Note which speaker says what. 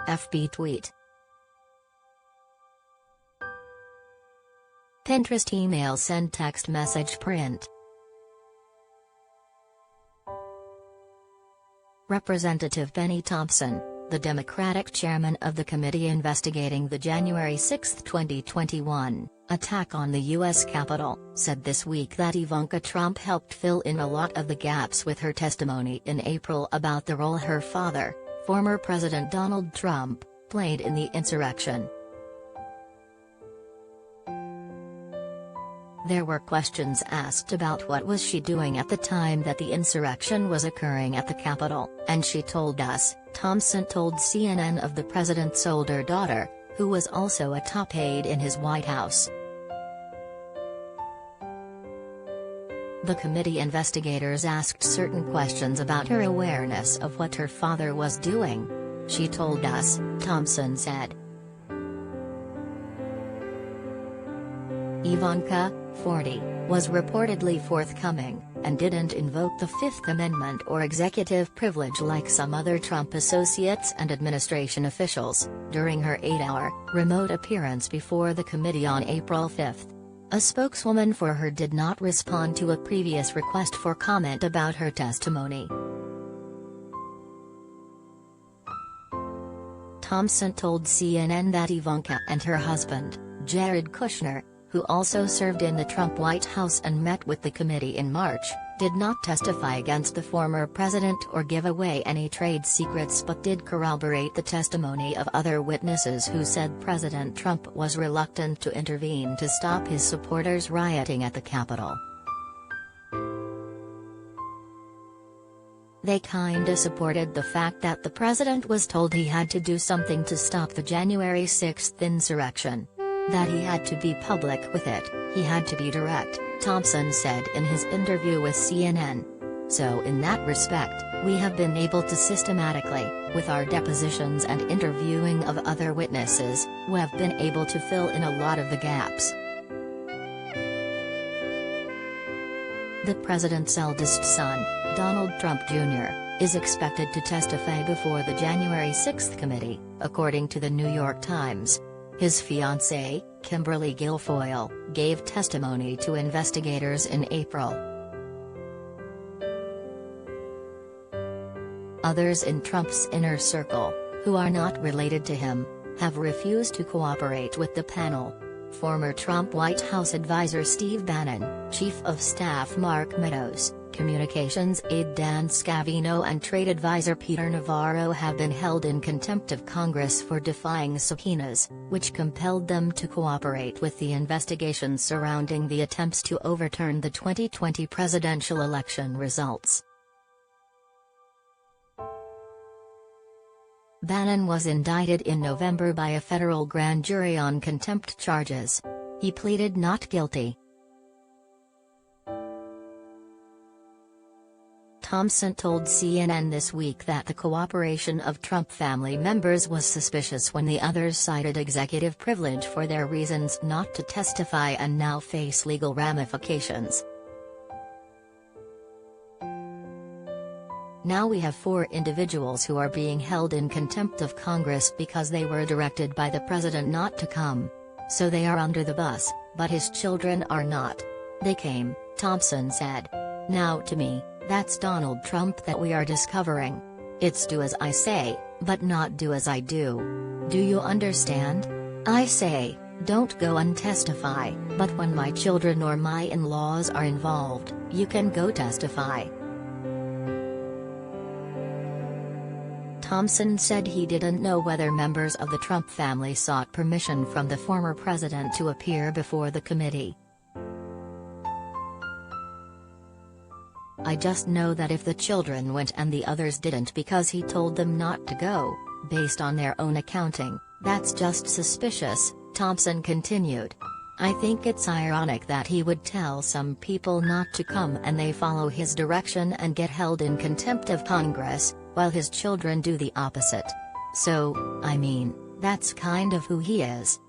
Speaker 1: FB tweet. Pinterest email send text message print. Representative Bennie Thompson, the Democratic chairman of the committee investigating the January 6, 2021, attack on the U.S. Capitol, said this week that Ivanka Trump helped fill in a lot of the gaps with her testimony in April about the role her father, former President Donald Trump, played in the insurrection. There were questions asked about what was she doing at the time that the insurrection was occurring at the Capitol, and she told us, Thompson told CNN of the president's older daughter, who was also a top aide in his White House. The committee investigators asked certain questions about her awareness of what her father was doing. She told us, Thompson said. Ivanka, 40, was reportedly forthcoming, and didn't invoke the Fifth Amendment or executive privilege like some other Trump associates and administration officials, during her 8-hour, remote appearance before the committee on April 5. A spokeswoman for her did not respond to a previous request for comment about her testimony. Thompson told CNN that Ivanka and her husband, Jared Kushner, who also served in the Trump White House and met with the committee in March, did not testify against the former president or give away any trade secrets but did corroborate the testimony of other witnesses who said President Trump was reluctant to intervene to stop his supporters rioting at the Capitol. They kinda supported the fact that the president was told he had to do something to stop the January 6th insurrection. That he had to be public with it, he had to be direct, Thompson said in his interview with CNN. So in that respect, we have been able to systematically, with our depositions and interviewing of other witnesses, we have been able to fill in a lot of the gaps. The president's eldest son, Donald Trump Jr., is expected to testify before the January 6 committee, according to the New York Times. His fiancée, Kimberly Guilfoyle, gave testimony to investigators in April. Others in Trump's inner circle, who are not related to him, have refused to cooperate with the panel. Former Trump White House advisor Steve Bannon, Chief of Staff Mark Meadows, Communications aide Dan Scavino and Trade advisor Peter Navarro have been held in contempt of Congress for defying subpoenas, which compelled them to cooperate with the investigations surrounding the attempts to overturn the 2020 presidential election results. Bannon was indicted in November by a federal grand jury on contempt charges. He pleaded not guilty. Thompson told CNN this week that the cooperation of Trump family members was suspicious when the others cited executive privilege for their reasons not to testify and now face legal ramifications. Now we have 4 individuals who are being held in contempt of Congress because they were directed by the president not to come. So they are under the bus, but his children are not. They came, Thompson said. Now to me, that's Donald Trump that we are discovering. It's do as I say, but not do as I do. Do you understand? I say, don't go and testify, but when my children or my in-laws are involved, you can go testify. Thompson said he didn't know whether members of the Trump family sought permission from the former president to appear before the committee. I just know that if the children went and the others didn't because he told them not to go, based on their own accounting, that's just suspicious, Thompson continued. I think it's ironic that he would tell some people not to come and they follow his direction and get held in contempt of Congress, while his children do the opposite. So, I mean, that's kind of who he is.